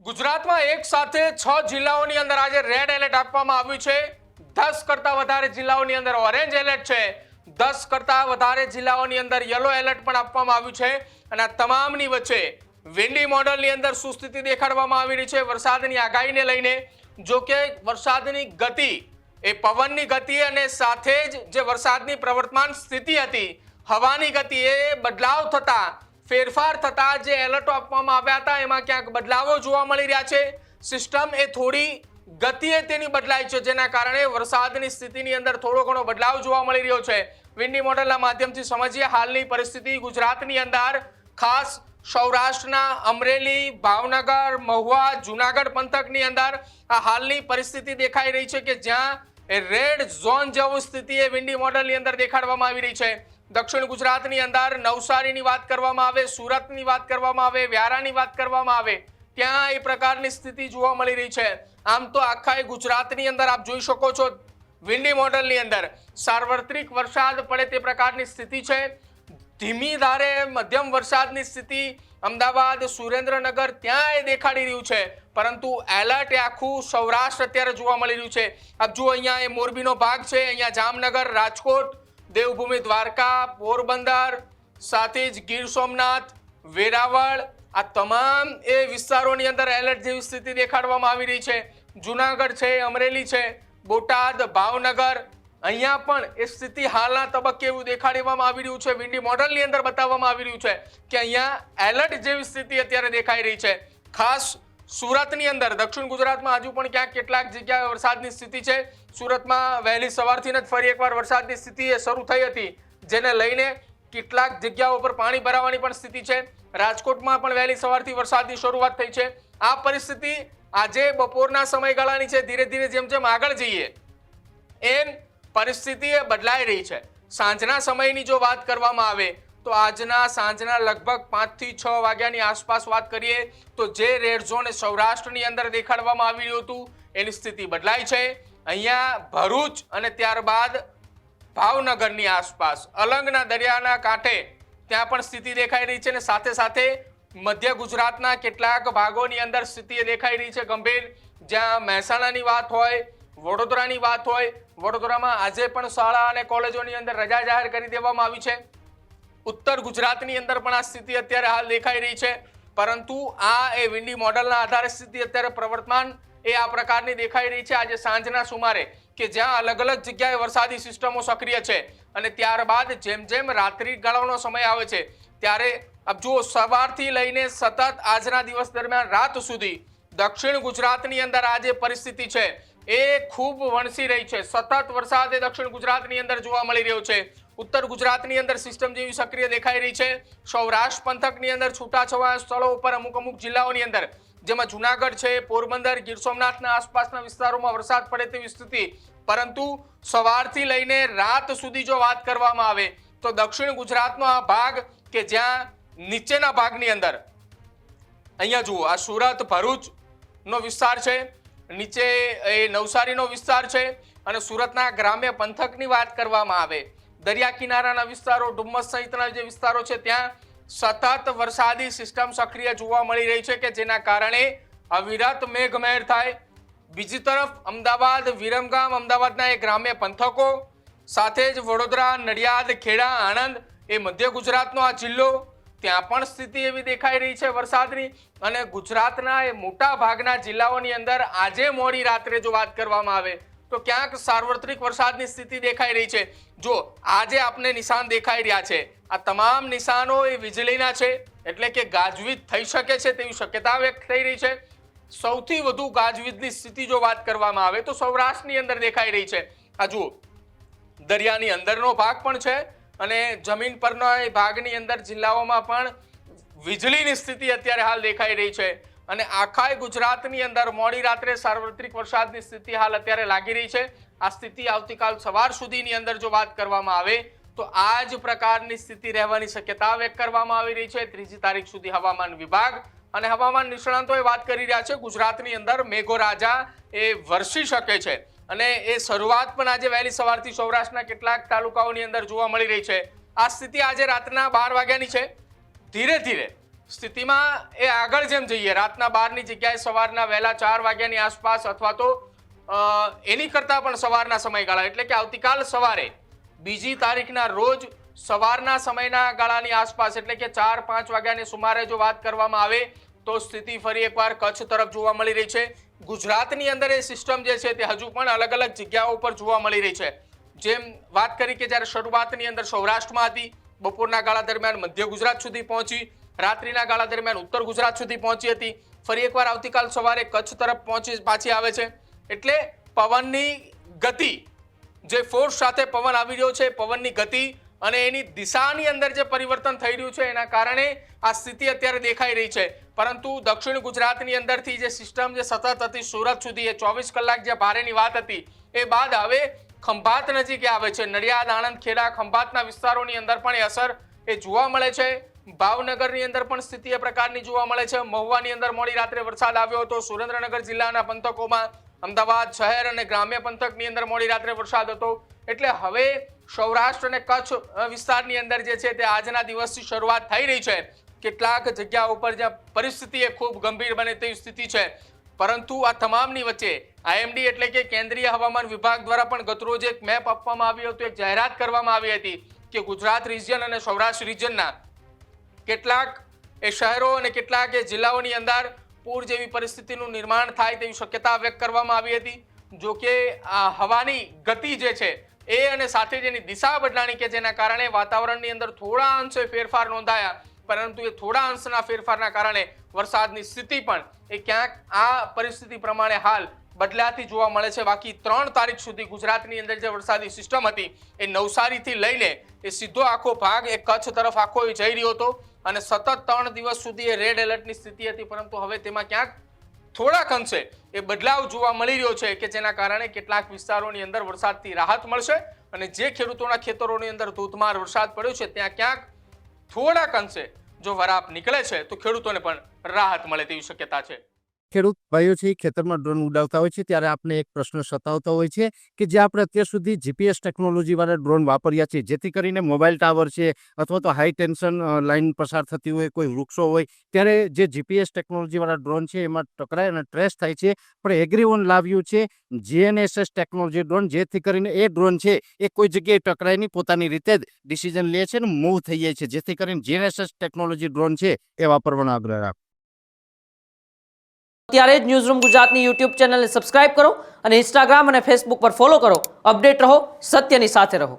ગુજરાતમાં એક સાથે 6 જિલ્લાઓની અંદર આજે રેડ એલર્ટ આપવામાં આવ્યું છે। 10 કરતા વધારે જિલ્લાઓની અંદર ઓરેન્જ એલર્ટ છે। 10 કરતા વધારે જિલ્લાઓની અંદર યલો એલર્ટ પણ આપવામાં આવ્યું છે અને આ તમામની વચ્ચે વિન્ડી મોડલની અંદર શું સ્થિતિ દેખાડવામાં આવી રહી છે વરસાદની આગાહીને લઈને। જો કે વરસાદની ગતિ એ પવનની ગતિ અને સાથે જ જે વરસાદની પ્રવર્તમાન સ્થિતિ હતી હવાની ગતિ એ બદલાવ થતા ફેરફાર થતા જે એલર્ટો આપવામાં આવ્યા હતા એમાં ક્યાંક બદલાવો જોવા મળી રહ્યા છે। સિસ્ટમ એ થોડી ગતિએ તેની બદલાઈ છે જેના કારણે વરસાદની સ્થિતિની અંદર થોડો ઘણો બદલાવ જોવા મળી રહ્યો છે। વિન્ડી મોડલના માધ્યમથી સમજીએ હાલની પરિસ્થિતિ ગુજરાતની અંદર, ખાસ સૌરાષ્ટ્રના અમરેલી, ભાવનગર, મહુવા, જુનાગઢ પંથકની અંદર આ હાલની પરિસ્થિતિ દેખાઈ રહી છે કે જ્યાં રેડ ઝોન જેવી સ્થિતિ એ વિન્ડી મોડલની અંદર દેખાડવામાં આવી રહી છે। દક્ષિણ ગુજરાતની અંદર નવસારીની વાત કરવામાં આવે, સુરતની વાત કરવામાં આવે, વ્યારાની વાત કરવામાં આવે, ત્યાં એ પ્રકારની સ્થિતિ જોવા મળી રહી છે। આમ તો આખા ગુજરાતની અંદર આપ જોઈ શકો છો વિન્ડી મોડલની અંદર સાર્વત્રિક વરસાદ પડે તે પ્રકારની સ્થિતિ છે। ધીમી ધારે મધ્યમ વરસાદની સ્થિતિ અમદાવાદ, સુરેન્દ્રનગર ત્યાં એ દેખાડી રહ્યું છે, પરંતુ એલર્ટ એ આખું સૌરાષ્ટ્ર અત્યારે જોવા મળી રહ્યું છે। આપ જુઓ અહીંયા એ મોરબીનો ભાગ છે, અહીંયા જામનગર, રાજકોટ, દેવભૂમિ દ્વારકા, પોરબંદર, સાથે જ ગીર સોમનાથ, વેરાવળ, આ તમામ એ વિસ્તારોની અંદર એલર્ટ જેવી સ્થિતિ દેખાડવામાં આવી રહી છે। જુનાગઢ છે, અમરેલી છે, બોટાદ, ભાવનગર, અહીંયા પણ એ સ્થિતિ હાલના તબક્કે એવું દેખાડવામાં આવી રહ્યું છે। વિન્ડી મોડલની અંદર બતાવવામાં આવી રહ્યું છે કે અહીંયા એલર્ટ જેવી સ્થિતિ અત્યારે દેખાઈ રહી છે। ખાસ સુરતની અંદર, દક્ષિણ ગુજરાતમાં હજુ પણ ક્યાંક કેટલાક જગ્યાએ વરસાદની સ્થિતિ છે। સુરતમાં વહેલી સવારથી જ ફરી એકવાર વરસાદની સ્થિતિ એ શરૂ થઈ હતી, જેને લઈને કેટલાક જગ્યાઓ પર પાણી ભરાવાની પણ સ્થિતિ છે। રાજકોટમાં પણ વહેલી સવારથી વરસાદની શરૂઆત થઈ છે। આ પરિસ્થિતિ આજે બપોરના સમયગાળાની છે। ધીરે ધીરે જેમ જેમ આગળ જઈએ એમ પરિસ્થિતિ એ બદલાઈ રહી છે। સાંજના સમયની જો વાત કરવામાં આવે તો આજના સાંજના લગભગ 5 થી 6 વાગ્યાની આસપાસ વાત કરીએ તો જે રેડ ઝોન સૌરાષ્ટ્રની અંદર દેખાડવામાં આવી રહ્યું હતું એની સ્થિતિ બદલાઈ છે। અહીંયા ભરૂચ અને ત્યારબાદ ભાવનગરની આસપાસ અલંગના દરિયાના કાંઠે ત્યાં પણ સ્થિતિ દેખાઈ રહી છે અને સાથે સાથે મધ્ય ગુજરાતના કેટલાક ભાગોની અંદર સ્થિતિ દેખાઈ રહી છે ગંભીર। જ્યાં મહેસાણાની વાત હોય, વડોદરાની વાત હોય, વડોદરામાં આજે પણ શાળા અને કોલેજોની અંદર રજા જાહેર કરી દેવામાં આવી છે। ઉત્તર ગુજરાતની અંદર પણ આ સ્થિતિ અત્યારે હાલ દેખાઈ રહી છે, પરંતુ આ એ વિન્ડી મોડલના આધારે સ્થિતિ અત્યારે પ્રવર્તમાન એ આ પ્રકારની દેખાઈ રહી છે આજે સાંજના સુમારે, કે જ્યાં અલગ અલગ જગ્યાએ વરસાદી સિસ્ટમો સક્રિય છે અને ત્યારબાદ જેમ જેમ રાત્રિ ગાળાનો સમય આવે છે ત્યારે આપ જુઓ સવારથી લઈને સતત આજના દિવસ દરમિયાન રાત સુધી દક્ષિણ ગુજરાતની અંદર આ જે પરિસ્થિતિ છે એ ખૂબ વણસી રહી છે। સતત વરસાદ એ દક્ષિણ ગુજરાતની અંદર જોવા મળી રહ્યો છે। ઉત્તર ગુજરાતની અંદર સિસ્ટમ જેવી સક્રિય દેખાઈ રહી છે। સૌરાષ્ટ્ર પંથકની અંદર છૂટાછવાયા સ્થળો ઉપર અમુક જિલ્લાઓની અંદર, જેમાં જુનાગઢ છે, પોરબંદર, ગીર સોમનાથના આસપાસના વિસ્તારોમાં વરસાદ પડે તેવી સ્થિતિ, પરંતુ સવારથી લઈને રાત સુધી જો વાત કરવામાં આવે તો દક્ષિણ ગુજરાતનો આ ભાગ કે જ્યાં નીચેના ભાગની અંદર અહીંયા જુઓ આ સુરત, ભરૂચનો વિસ્તાર છે, નીચે એ નવસારીનો વિસ્તાર છે અને સુરતના ગ્રામ્ય પંથકની વાત કરવામાં આવે, દરિયા કિનારાના વિસ્તારો, ડુમ્મસ સહિતના જે વિસ્તારો છે ત્યાં સતત વરસાદી સિસ્ટમ સક્રિય જોવા મળી રહી છે કે જેના કારણે અવિરત મેઘમહેર થાય। બીજી તરફ અમદાવાદ, વિરમગામ, અમદાવાદના એ ગ્રામ્ય પંથકો, સાથે જ વડોદરા, નડિયાદ, ખેડા, આણંદ એ મધ્ય ગુજરાતનો આ જિલ્લો, ત્યાં પણ સ્થિતિ એવી દેખાઈ રહી છે વરસાદની। અને ગુજરાતના એ મોટા ભાગના જિલ્લાઓની અંદર આજે મોડી રાત્રે જો વાત કરવામાં આવે તો ક્યાંક સાર્વત્રિક વરસાદની સ્થિતિ દેખાઈ રહી છે। જો આજે આપને નિશાન દેખાઈ રહ્યા છે, આ તમામ નિશાનો એ વીજળીના છે, એટલે કે ગાજવીજ થઈ શકે છે તેવી શક્યતા વ્યક્ત થઈ રહી છે। સૌથી વધુ ગાજવીજની સ્થિતિ જો વાત કરવામાં આવે તો સૌરાષ્ટ્રની અંદર દેખાઈ રહી છે। આ જુઓ દરિયાની અંદરનો ભાગ પણ છે અને જમીન પરના એ ભાગની અંદર જિલ્લાઓમાં પણ વીજળીની સ્થિતિ અત્યારે હાલ દેખાઈ રહી છે અને આખા ગુજરાતની અંદર મોડી રાત્રે સાર્વત્રિક વરસાદની સ્થિતિ હાલ અત્યારે લાગી રહી છે। આ સ્થિતિ આવતીકાલ સવાર સુધીની અંદર જો વાત કરવામાં આવે તો આ જ પ્રકારની સ્થિતિ રહેવાની શક્યતા વ્યક્ત કરવામાં આવી રહી છે। 3જી તારીખ સુધી હવામાન વિભાગ અને હવામાન નિષ્ણાંતોએ વાત કરી રહ્યા છે ગુજરાતની અંદર મેઘરાજા એ વરસી શકે છે અને એ શરૂઆત પણ આજે વહેલી સવારથી સૌરાષ્ટ્રના કેટલાક તાલુકાઓની અંદર જોવા મળી રહી છે। આ સ્થિતિ આજે રાતના 12 વાગ્યાની છે। ધીરે ધીરે સ્થિતિમાં એ આગળ જેમ જઈએ રાતના 12ની જગ્યાએ સવારના વહેલા 4 વાગ્યાની આસપાસ અથવા તો એની કરતાં પણ સવારના સમયગાળા એટલે કે આવતીકાલ સવારે 2જી તારીખના રોજ સવારના સમયના ગાળાની આસપાસ એટલે કે 4-5 વાગ્યાની સુમારે જો વાત કરવામાં આવે તો સ્થિતિ ફરી એકવાર કચ્છ તરફ જોવા મળી રહી છે. ગુજરાતની અંદર એ સિસ્ટમ જે છે તે હજુ પણ અલગ અલગ જગ્યાઓ પર જોવા મળી રહી છે. જેમ વાત કરી કે જ્યારે શરૂઆતની અંદર સૌરાષ્ટ્રમાં હતી, બપોરના ગાળા દરમિયાન મધ્ય ગુજરાત સુધી પહોંચી, રાત્રિના ગાળા દરમિયાન ઉત્તર ગુજરાત સુધી પહોંચી હતી, ફરી એકવાર આવતીકાલ સવારે કચ્છ તરફ પાછી આવે છે. એટલે પવનની ગતિ, જે ફોર્સ સાથે પવન આવી રહ્યો છે, પવનની ગતિ અને એની દિશાની અંદર જે પરિવર્તન થઈ રહ્યું છે એના કારણે આ સ્થિતિ અત્યારે દેખાઈ રહી છે. પરંતુ દક્ષિણ ગુજરાતની અંદરથી જે સિસ્ટમ જે સતત હતી સુરત સુધી, એ 24 કલાક જે ભારેની વાત હતી એ બાદ હવે ખંભાત નજીક આવે છે. નડિયાદ, આણંદ, ખેડા, ખંભાતના વિસ્તારોની અંદર પણ એ અસર એ જોવા મળે છે. ભાવનગરની અંદર પણ સ્થિતિ એ પ્રકારની જોવા મળે છે. મહુવાની અંદર મોડી રાત્રે વરસાદ આવ્યો હતો. સુરેન્દ્રનગર જિલ્લાના પંથકોમાં, અમદાવાદ શહેર અને ગ્રામ્ય પંથકની અંદર મોડી રાત્રે વરસાદ હતો. એટલે હવે સૌરાષ્ટ્ર અને કચ્છ વિસ્તારની અંદર જે છે તે આજના દિવસથી શરૂઆત થઈ રહી છે. કેટલાક જગ્યા ઉપર જ્યાં પરિસ્થિતિ એ ખૂબ ગંભીર બને તેવી સ્થિતિ છે. પરંતુ આ તમામની વચ્ચે આઈએમડી એટલે કે કેન્દ્રીય હવામાન વિભાગ દ્વારા પણ ગતરોજ એક મેપ આપવામાં આવ્યો હતો, એક જાહેરાત કરવામાં આવી હતી કે ગુજરાત રિજિયન અને સૌરાષ્ટ્ર રિજિયનના કેટલાક એ શહેરો અને કેટલાક એ જિલ્લાઓની અંદર પૂર જેવી પરિસ્થિતિનું નિર્માણ થાય તેવી શક્યતા વ્યક્ત કરવામાં આવી હતી. જો કે આ હવાની ગતિ જે છે એ અને સાથે જેની દિશા બદલાણી કે જેના કારણે વાતાવરણની અંદર થોડા અંશે ફેરફાર નોંધાયા, પરંતુ એ થોડા અંશના ફેરફારના કારણે વરસાદની સ્થિતિ પણ એ ક્યાંક આ પરિસ્થિતિ પ્રમાણે હાલ બદલાતી જોવા મળે છે. બાકી 3 તારીખ સુધી ગુજરાતની અંદર જે વરસાદી સિસ્ટમ હતી એ નવસારીથી લઈને એ સીધો આખો ભાગ એ કચ્છ તરફ આખો જઈ રહ્યો હતો અને સતત 3 દિવસ સુધી એ રેડ એલર્ટની સ્થિતિ હતી. પરંતુ હવે તેમાં ક્યાંક થોડાક અંશે એ બદલાવ જોવા મળી રહ્યો છે કે જેના કારણે કેટલાક વિસ્તારોની અંદર વરસાદથી રાહત મળશે અને જે ખેડૂતોના ખેતરોની અંદર ધોધમાર વરસાદ પડ્યો છે ત્યાં ક્યાંક થોડાક અંશે જો વરાપ નીકળે છે તો ખેડૂતોને પણ રાહત મળે તેવી શક્યતા છે. ખેડૂત ભાઈઓ છે ખેતરમાં ડ્રોન ઉડાવતા હોય છે ત્યારે આપણે એક પ્રશ્ન સતાવતો હોય છે કે જે આપણે અત્યાર સુધી જીપીએસ ટેકનોલોજીવાળા ડ્રોન વાપર્યા છે, જેથી કરીને મોબાઈલ ટાવર છે અથવા તો હાઈ ટેન્શન લાઇન પસાર થતી હોય, કોઈ વૃક્ષો હોય, ત્યારે જે જીપીએસ ટેકનોલોજીવાળા ડ્રોન છે એમાં ટકરાય અને ટ્રેસ થાય છે. પણ એગ્રીઓન લાવ્યું છે જીએનએસએસ ટેકનોલોજી ડ્રોન, જેથી કરીને એ ડ્રોન છે એ કોઈ જગ્યાએ ટકરાય નહીં, પોતાની રીતે જ ડિસિઝન લે છે અને મૂવ થઈ જાય છે. જેથી કરીને જીએનએસએસ ટેકનોલોજી ડ્રોન છે એ વાપરવાનો આગ્રહ રાખો. અત્યારે જ ન્યૂઝરૂમ ગુજરાતની યુટ્યુબ ચેનલને સબસ્ક્રાઇબ કરો અને ઇન્સ્ટાગ્રામ અને ફેસબુક પર ફોલો કરો. અપડેટ રહો, સત્યની સાથે રહો.